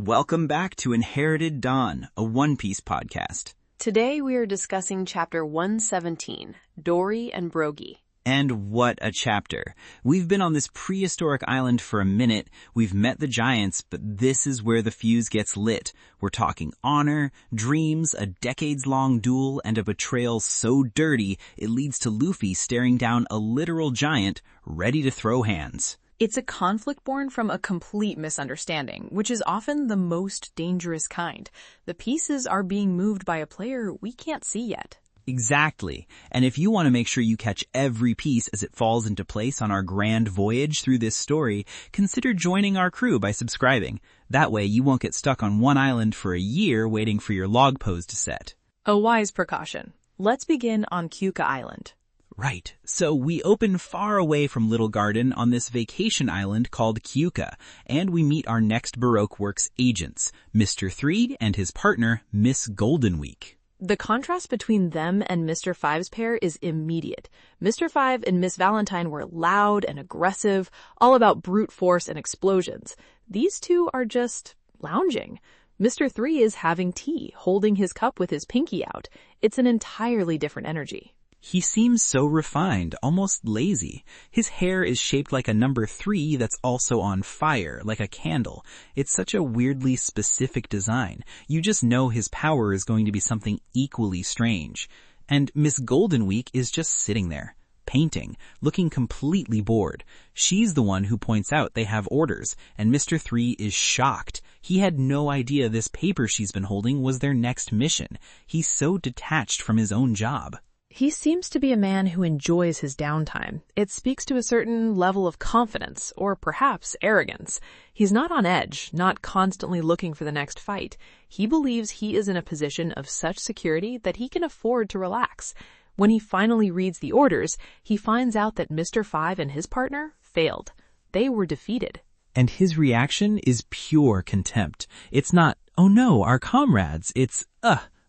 Welcome back to Inherited Dawn, a One Piece podcast. Today we are discussing Chapter 117, Dorry and Brogy. And what a chapter. We've been on this prehistoric island for a minute, we've met the giants, but this is where the fuse gets lit. We're talking honor, dreams, a decades-long duel, and a betrayal so dirty it leads to Luffy staring down a literal giant ready to throw hands. It's a conflict born from a complete misunderstanding, which is often the most dangerous kind. The pieces are being moved by a player we can't see yet. Exactly. And if you want to make sure you catch every piece as it falls into place on our grand voyage through this story, consider joining our crew by subscribing. That way you won't get stuck on one island for a year waiting for your log pose to set. A wise precaution. Let's begin on Kyuka Island. Right. So we open far away from Little Garden on this vacation island called Kyuka, and we meet our next Baroque Works agents, Mr. 3 and his partner, Miss Goldenweek. The contrast between them and Mr. 5's pair is immediate. Mr. 5 and Miss Valentine were loud and aggressive, all about brute force and explosions. These two are just lounging. Mr. 3 is having tea, holding his cup with his pinky out. It's an entirely different energy. He seems so refined, almost lazy. His hair is shaped like a number 3 that's also on fire, like a candle. It's such a weirdly specific design. You just know his power is going to be something equally strange. And Miss Goldenweek is just sitting there, painting, looking completely bored. She's the one who points out they have orders, and Mr. 3 is shocked. He had no idea this paper she's been holding was their next mission. He's so detached from his own job. He seems to be a man who enjoys his downtime. It speaks to a certain level of confidence, or perhaps arrogance. He's not on edge, not constantly looking for the next fight. He believes he is in a position of such security that he can afford to relax. When he finally reads the orders, he finds out that Mr. 5 and his partner failed. They were defeated. And his reaction is pure contempt. It's not, oh no, our comrades. It's,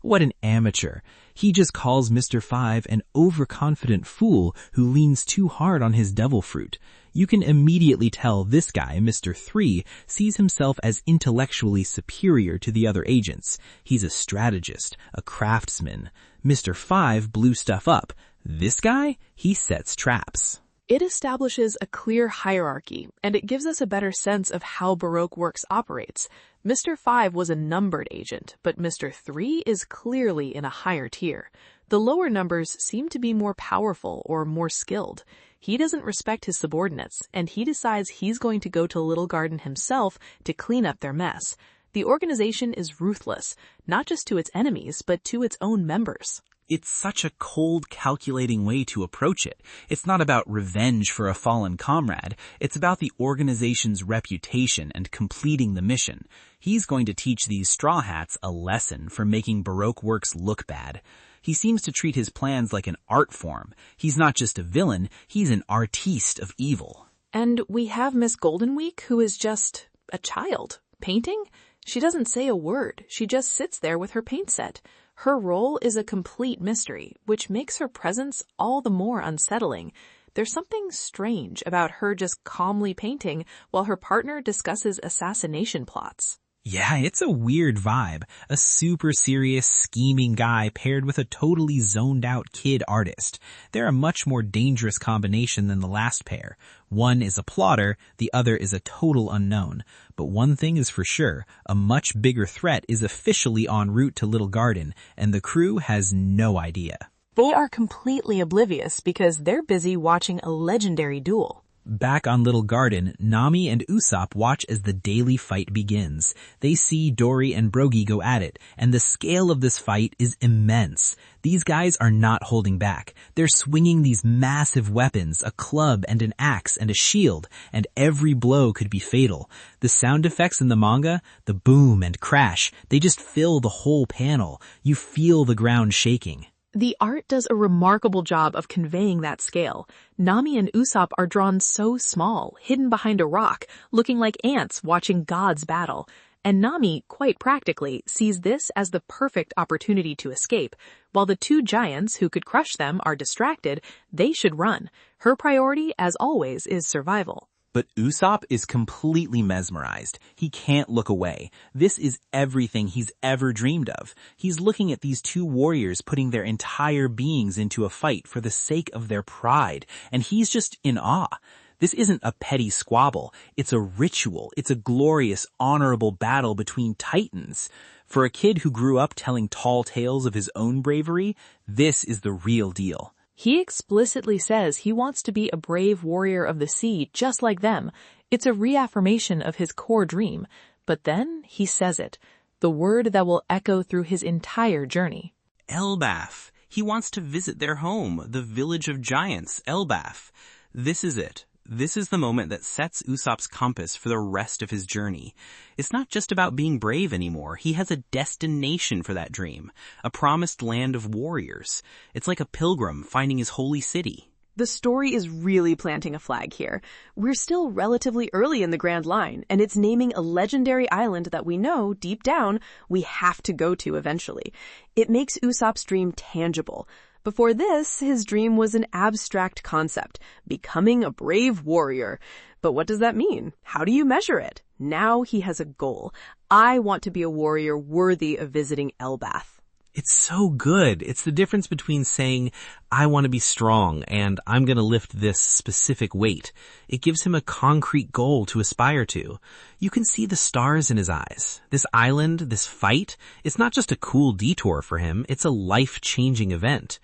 what an amateur. He just calls Mr. 5 an overconfident fool who leans too hard on his devil fruit. You can immediately tell this guy, Mr. 3, sees himself as intellectually superior to the other agents. He's a strategist, a craftsman. Mr. 5 blew stuff up. This guy, he sets traps. It establishes a clear hierarchy, and it gives us a better sense of how Baroque Works operates. Mr. 5 was a numbered agent, but Mr. 3 is clearly in a higher tier. The lower numbers seem to be more powerful or more skilled. He doesn't respect his subordinates, and he decides he's going to go to Little Garden himself to clean up their mess. The organization is ruthless, not just to its enemies, but to its own members. It's such a cold, calculating way to approach it. It's not about revenge for a fallen comrade. It's about the organization's reputation and completing the mission. He's going to teach these Straw Hats a lesson for making Baroque Works look bad. He seems to treat his plans like an art form. He's not just a villain, he's an artiste of evil. And we have Miss Goldenweek, who is just a child. Painting? She doesn't say a word. She just sits there with her paint set. Her role is a complete mystery, which makes her presence all the more unsettling. There's something strange about her just calmly painting while her partner discusses assassination plots. Yeah, it's a weird vibe. A super serious, scheming guy paired with a totally zoned-out kid artist. They're a much more dangerous combination than the last pair. One is a plotter, the other is a total unknown. But one thing is for sure, a much bigger threat is officially en route to Little Garden, and the crew has no idea. They are completely oblivious because they're busy watching a legendary duel. Back on Little Garden, Nami and Usopp watch as the daily fight begins. They see Dorry and Brogy go at it, and the scale of this fight is immense. These guys are not holding back. They're swinging these massive weapons, a club and an axe and a shield, and every blow could be fatal. The sound effects in the manga, the boom and crash, they just fill the whole panel. You feel the ground shaking. The art does a remarkable job of conveying that scale. Nami and Usopp are drawn so small, hidden behind a rock, looking like ants watching gods battle. And Nami, quite practically, sees this as the perfect opportunity to escape. While the two giants who could crush them are distracted, they should run. Her priority, as always, is survival. But Usopp is completely mesmerized. He can't look away. This is everything he's ever dreamed of. He's looking at these two warriors putting their entire beings into a fight for the sake of their pride, and he's just in awe. This isn't a petty squabble. It's a ritual. It's a glorious, honorable battle between titans. For a kid who grew up telling tall tales of his own bravery, this is the real deal. He explicitly says he wants to be a brave warrior of the sea just like them. It's a reaffirmation of his core dream. But then he says it, the word that will echo through his entire journey. Elbaph. He wants to visit their home, the village of giants, Elbaph. This is it. This is the moment that sets Usopp's compass for the rest of his journey. It's not just about being brave anymore. He has a destination for that dream, a promised land of warriors. It's like a pilgrim finding his holy city. The story is really planting a flag here. We're still relatively early in the Grand Line, and it's naming a legendary island that we know, deep down, we have to go to eventually. It makes Usopp's dream tangible. Before this, his dream was an abstract concept, becoming a brave warrior. But what does that mean? How do you measure it? Now he has a goal. I want to be a warrior worthy of visiting Elbaph. It's so good. It's the difference between saying, I want to be strong and I'm going to lift this specific weight. It gives him a concrete goal to aspire to. You can see the stars in his eyes. This island, this fight, it's not just a cool detour for him. It's a life-changing event.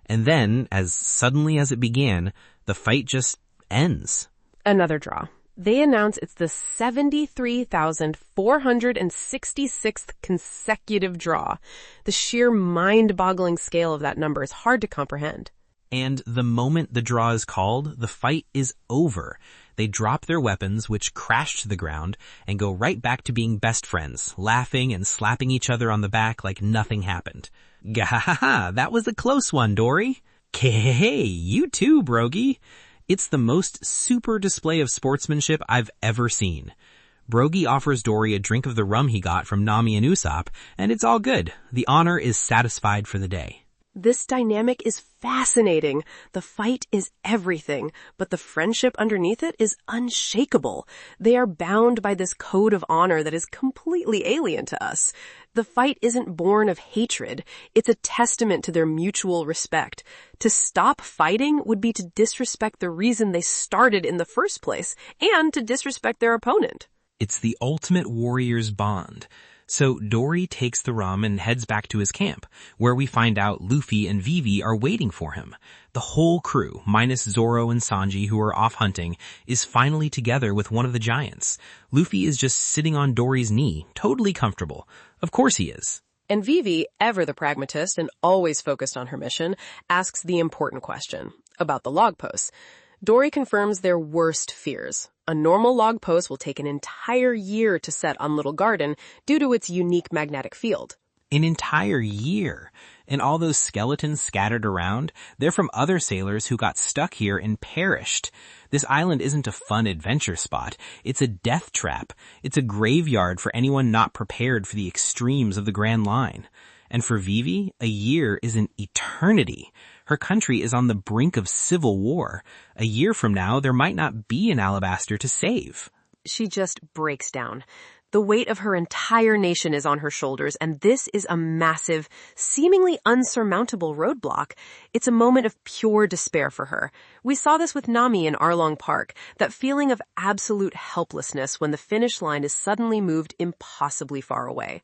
And then, as suddenly as it began, the fight just ends. Another draw. They announce it's the 73,466th consecutive draw. The sheer mind-boggling scale of that number is hard to comprehend. And the moment the draw is called, the fight is over. They drop their weapons, which crash to the ground, and go right back to being best friends, laughing and slapping each other on the back like nothing happened. Gahaha, that was a close one, Dorry. Hey, you too, Brogy. It's the most super display of sportsmanship I've ever seen. Brogy offers Dorry a drink of the rum he got from Nami and Usopp, and it's all good. The honor is satisfied for the day. This dynamic is fascinating. The fight is everything, but the friendship underneath it is unshakable. They are bound by this code of honor that is completely alien to us. The fight isn't born of hatred. It's a testament to their mutual respect. To stop fighting would be to disrespect the reason they started in the first place, and to disrespect their opponent. It's the ultimate warrior's bond. So Dorry takes the rum and heads back to his camp, where we find out Luffy and Vivi are waiting for him. The whole crew, minus Zoro and Sanji who are off hunting, is finally together with one of the giants. Luffy is just sitting on Dorry's knee, totally comfortable. Of course he is. And Vivi, ever the pragmatist and always focused on her mission, asks the important question about the log posts. Dorry confirms their worst fears. A normal log post will take an entire year to set on Little Garden due to its unique magnetic field. An entire year. And all those skeletons scattered around, they're from other sailors who got stuck here and perished. This island isn't a fun adventure spot. It's a death trap. It's a graveyard for anyone not prepared for the extremes of the Grand Line. And for Vivi, a year is an eternity. Her country is on the brink of civil war. A year from now, there might not be an Alabaster to save. She just breaks down. The weight of her entire nation is on her shoulders, and this is a massive, seemingly unsurmountable roadblock. It's a moment of pure despair for her. We saw this with Nami in Arlong Park, that feeling of absolute helplessness when the finish line is suddenly moved impossibly far away.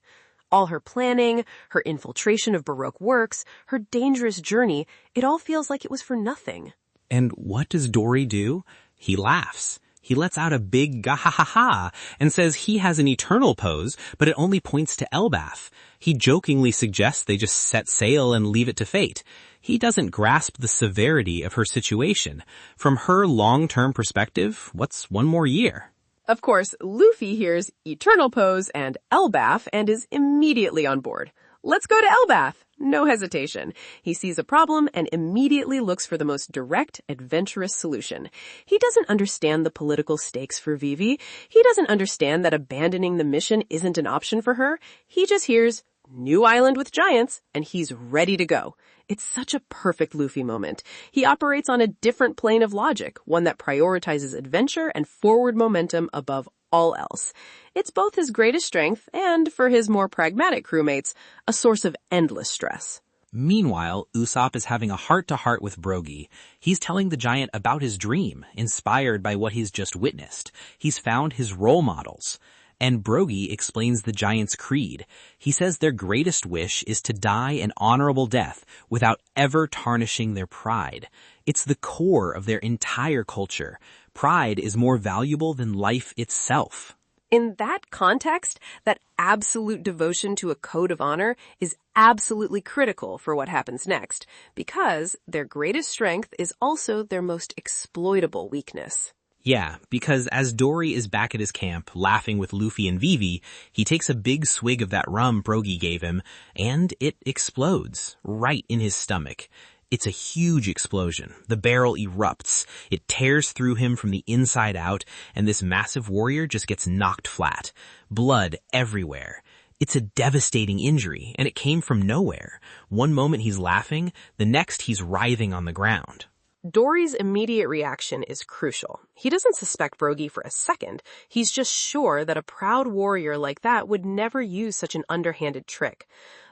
All her planning, her infiltration of Baroque Works, her dangerous journey, it all feels like it was for nothing. And what does Dorry do? He laughs. He lets out a big ga-ha-ha-ha and says he has an eternal pose, but it only points to Elbaph. He jokingly suggests they just set sail and leave it to fate. He doesn't grasp the severity of her situation. From her long-term perspective, what's one more year? Of course, Luffy hears eternal pose and Elbaph and is immediately on board. Let's go to Elbaph. No hesitation. He sees a problem and immediately looks for the most direct, adventurous solution. He doesn't understand the political stakes for Vivi. He doesn't understand that abandoning the mission isn't an option for her. He just hears, New island with giants, and he's ready to go. It's such a perfect Luffy moment. He operates on a different plane of logic, one that prioritizes adventure and forward momentum above all else. It's both his greatest strength and, for his more pragmatic crewmates, a source of endless stress. Meanwhile, Usopp is having a heart-to-heart with Brogy. He's telling the giant about his dream, inspired by what he's just witnessed. He's found his role models. And Brogy explains the giant's creed. He says their greatest wish is to die an honorable death without ever tarnishing their pride. It's the core of their entire culture. Pride is more valuable than life itself. In that context, that absolute devotion to a code of honor is absolutely critical for what happens next, because their greatest strength is also their most exploitable weakness. Yeah, because as Dorry is back at his camp, laughing with Luffy and Vivi, he takes a big swig of that rum Brogy gave him, and it explodes right in his stomach. It's a huge explosion. The barrel erupts. It tears through him from the inside out, and this massive warrior just gets knocked flat. Blood everywhere. It's a devastating injury, and it came from nowhere. One moment he's laughing, the next he's writhing on the ground. Dorry's immediate reaction is crucial. He doesn't suspect Brogy for a second. He's just sure that a proud warrior like that would never use such an underhanded trick.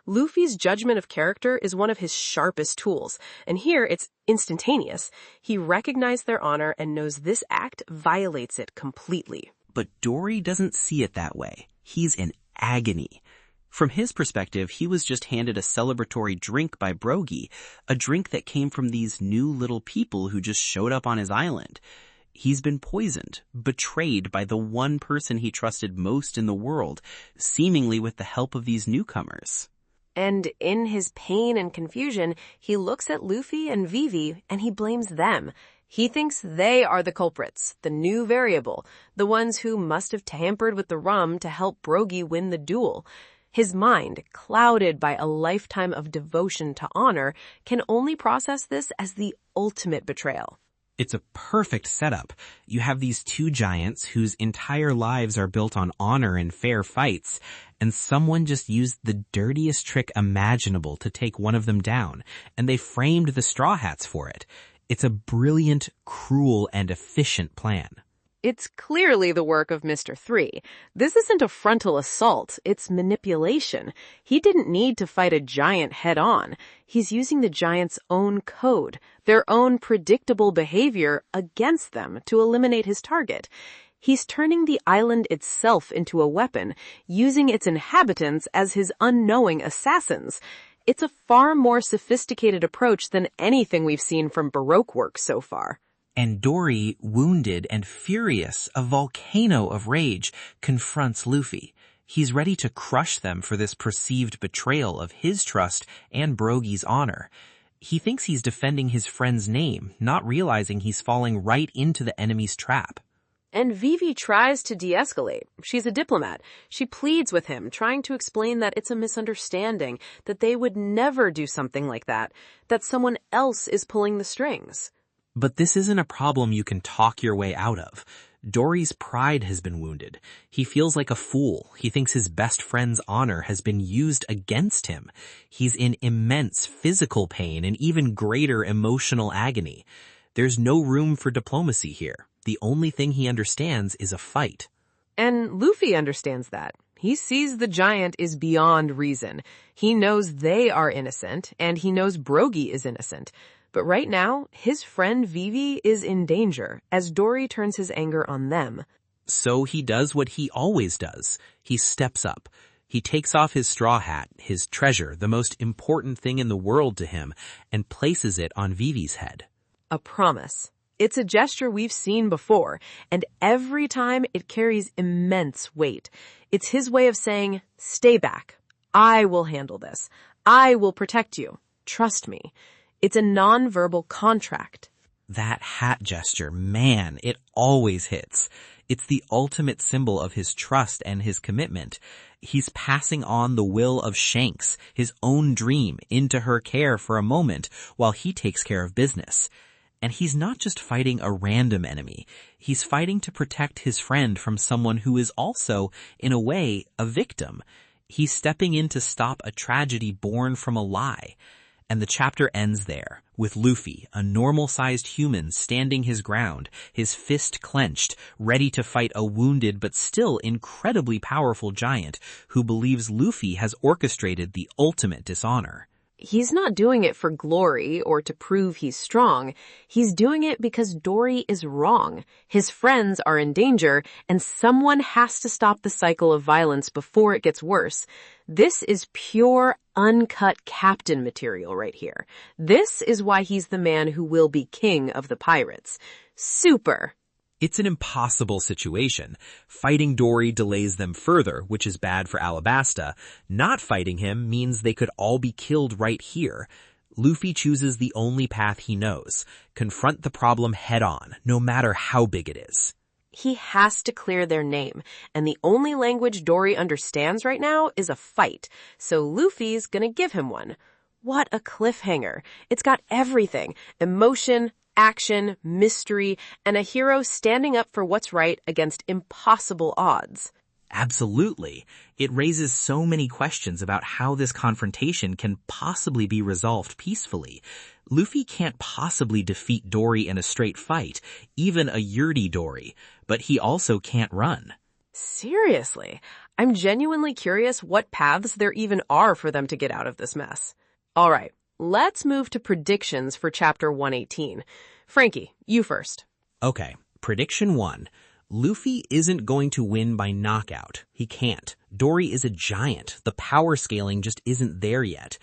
Luffy's judgment of character is one of his sharpest tools, and here it's instantaneous. He recognized their honor and knows this act violates it completely. But Dorry doesn't see it that way. He's in agony. From his perspective, he was just handed a celebratory drink by Brogy, a drink that came from these new little people who just showed up on his island. He's been poisoned, betrayed by the one person he trusted most in the world, seemingly with the help of these newcomers. And in his pain and confusion, he looks at Luffy and Vivi and he blames them. He thinks they are the culprits, the new variable, the ones who must have tampered with the rum to help Brogy win the duel. His mind, clouded by a lifetime of devotion to honor, can only process this as the ultimate betrayal. It's a perfect setup. You have these two giants whose entire lives are built on honor and fair fights, and someone just used the dirtiest trick imaginable to take one of them down, and they framed the Straw Hats for it. It's a brilliant, cruel, and efficient plan. It's clearly the work of Mr. 3. This isn't a frontal assault, it's manipulation. He didn't need to fight a giant head-on. He's using the giant's own code, their own predictable behavior against them to eliminate his target. He's turning the island itself into a weapon, using its inhabitants as his unknowing assassins. It's a far more sophisticated approach than anything we've seen from Baroque Works so far. And Dorry, wounded and furious, a volcano of rage, confronts Luffy. He's ready to crush them for this perceived betrayal of his trust and Brogy's honor. He thinks he's defending his friend's name, not realizing he's falling right into the enemy's trap. And Vivi tries to de-escalate. She's a diplomat. She pleads with him, trying to explain that it's a misunderstanding, that they would never do something like that someone else is pulling the strings. But this isn't a problem you can talk your way out of. Dorry's pride has been wounded. He feels like a fool. He thinks his best friend's honor has been used against him. He's in immense physical pain and even greater emotional agony. There's no room for diplomacy here. The only thing he understands is a fight. And Luffy understands that. He sees the giant is beyond reason. He knows they are innocent, and he knows Brogy is innocent. But right now, his friend Vivi is in danger as Dorry turns his anger on them. So he does what he always does. He steps up. He takes off his straw hat, his treasure, the most important thing in the world to him, and places it on Vivi's head. A promise. It's a gesture we've seen before, and every time it carries immense weight. It's his way of saying, stay back. I will handle this. I will protect you. Trust me. It's a non-verbal contract. That hat gesture, man, it always hits. It's the ultimate symbol of his trust and his commitment. He's passing on the will of Shanks, his own dream, into her care for a moment while he takes care of business. And he's not just fighting a random enemy. He's fighting to protect his friend from someone who is also, in a way, a victim. He's stepping in to stop a tragedy born from a lie. And the chapter ends there, with Luffy, a normal-sized human, standing his ground, his fist clenched, ready to fight a wounded but still incredibly powerful giant who believes Luffy has orchestrated the ultimate dishonor. He's not doing it for glory or to prove he's strong. He's doing it because Dorry is wrong. His friends are in danger, and someone has to stop the cycle of violence before it gets worse. This is pure, uncut captain material right here. This is why he's the man who will be king of the pirates. Super. It's an impossible situation. Fighting Dorry delays them further, which is bad for Alabasta. Not fighting him means they could all be killed right here. Luffy chooses the only path he knows. Confront the problem head on, no matter how big it is. He has to clear their name, and the only language Dorry understands right now is a fight, so Luffy's gonna give him one. What a cliffhanger. It's got everything. Emotion, action, mystery, and a hero standing up for what's right against impossible odds. Absolutely. It raises so many questions about how this confrontation can possibly be resolved peacefully. Luffy can't possibly defeat Dorry in a straight fight, even a yurty Dorry, but he also can't run. Seriously, I'm genuinely curious what paths there even are for them to get out of this mess. All right, let's move to predictions for Chapter 118. Franky, you first. Okay, prediction 1. Luffy isn't going to win by knockout. He can't. Dorry is a giant. The power scaling just isn't there yet.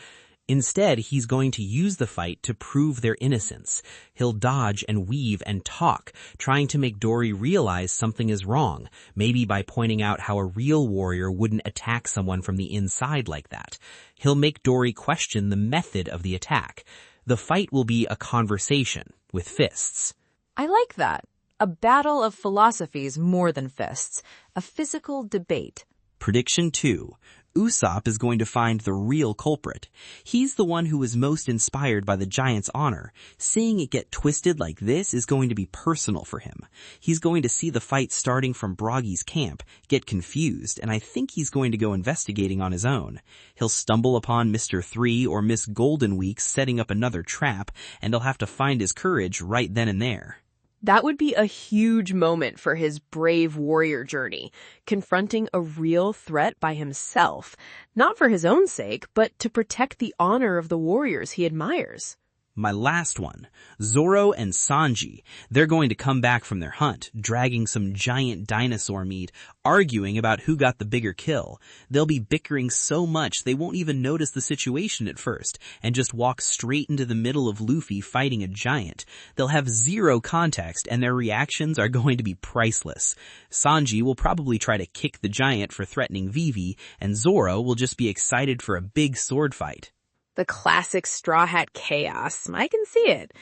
Instead, he's going to use the fight to prove their innocence. He'll dodge and weave and talk, trying to make Dorry realize something is wrong, maybe by pointing out how a real warrior wouldn't attack someone from the inside like that. He'll make Dorry question the method of the attack. The fight will be a conversation, with fists. I like that. A battle of philosophies more than fists. A physical debate. Prediction 2. Usopp is going to find the real culprit. He's the one who was most inspired by the giant's honor. Seeing it get twisted like this is going to be personal for him. He's going to see the fight starting from Brogy's camp, get confused, and I think he's going to go investigating on his own. He'll stumble upon Mr. 3 or Miss Goldenweek setting up another trap, and he'll have to find his courage right then and there. That would be a huge moment for his brave warrior journey, confronting a real threat by himself, not for his own sake, but to protect the honor of the warriors he admires. My last one, Zoro and Sanji. They're going to come back from their hunt, dragging some giant dinosaur meat, arguing about who got the bigger kill. They'll be bickering so much they won't even notice the situation at first, and just walk straight into the middle of Luffy fighting a giant. They'll have zero context, and their reactions are going to be priceless. Sanji will probably try to kick the giant for threatening Vivi, and Zoro will just be excited for a big sword fight. The classic Straw Hat chaos. I can see it.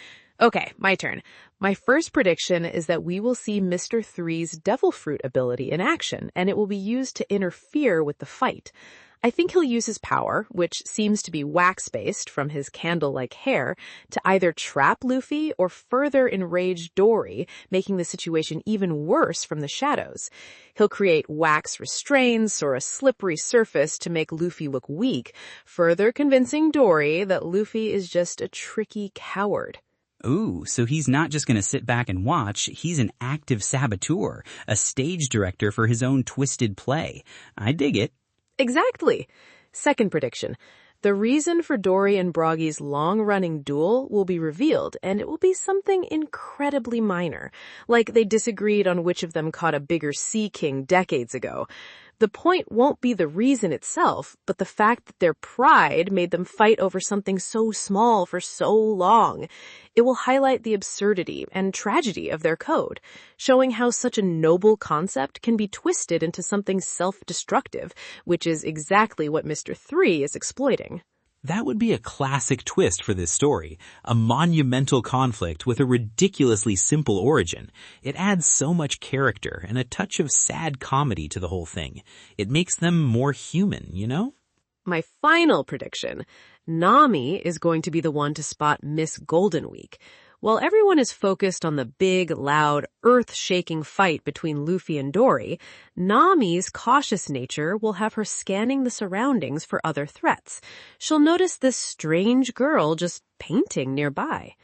Okay, my turn. My first prediction is that we will see Mr. 3's Devil Fruit ability in action, and it will be used to interfere with the fight. I think he'll use his power, which seems to be wax-based from his candle-like hair, to either trap Luffy or further enrage Dorry, making the situation even worse from the shadows. He'll create wax restraints or a slippery surface to make Luffy look weak, further convincing Dorry that Luffy is just a tricky coward. Ooh, so he's not just going to sit back and watch, he's an active saboteur, a stage director for his own twisted play. I dig it. Exactly. Second prediction. The reason for Dorry and Brogy's long-running duel will be revealed, and it will be something incredibly minor, like they disagreed on which of them caught a bigger sea king decades ago. The point won't be the reason itself, but the fact that their pride made them fight over something so small for so long. It will highlight the absurdity and tragedy of their code, showing how such a noble concept can be twisted into something self-destructive, which is exactly what Mr. 3 is exploiting. That would be a classic twist for this story, a monumental conflict with a ridiculously simple origin. It adds so much character and a touch of sad comedy to the whole thing. It makes them more human, you know? My final prediction. Nami is going to be the one to spot Miss Goldenweek. While everyone is focused on the big, loud, earth-shaking fight between Luffy and Dorry, Nami's cautious nature will have her scanning the surroundings for other threats. She'll notice this strange girl just painting nearby.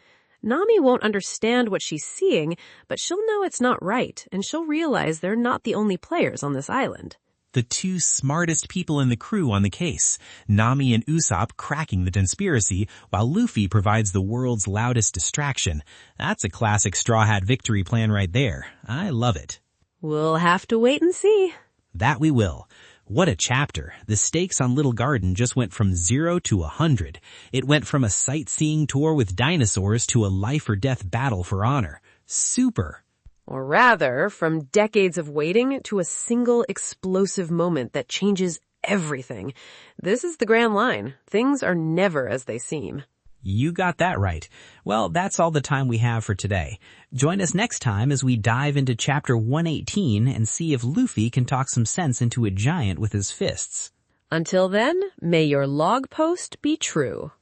Nami won't understand what she's seeing, but she'll know it's not right, and she'll realize they're not the only players on this island. The two smartest people in the crew on the case, Nami and Usopp cracking the conspiracy, while Luffy provides the world's loudest distraction. That's a classic Straw Hat victory plan right there. I love it. We'll have to wait and see. That we will. What a chapter. The stakes on Little Garden just went from 0 to 100. It went from a sightseeing tour with dinosaurs to a life-or-death battle for honor. Super. Or rather, from decades of waiting to a single explosive moment that changes everything. This is the grand line. Things are never as they seem. You got that right. Well, that's all the time we have for today. Join us next time as we dive into Chapter 118 and see if Luffy can talk some sense into a giant with his fists. Until then, may your log post be true.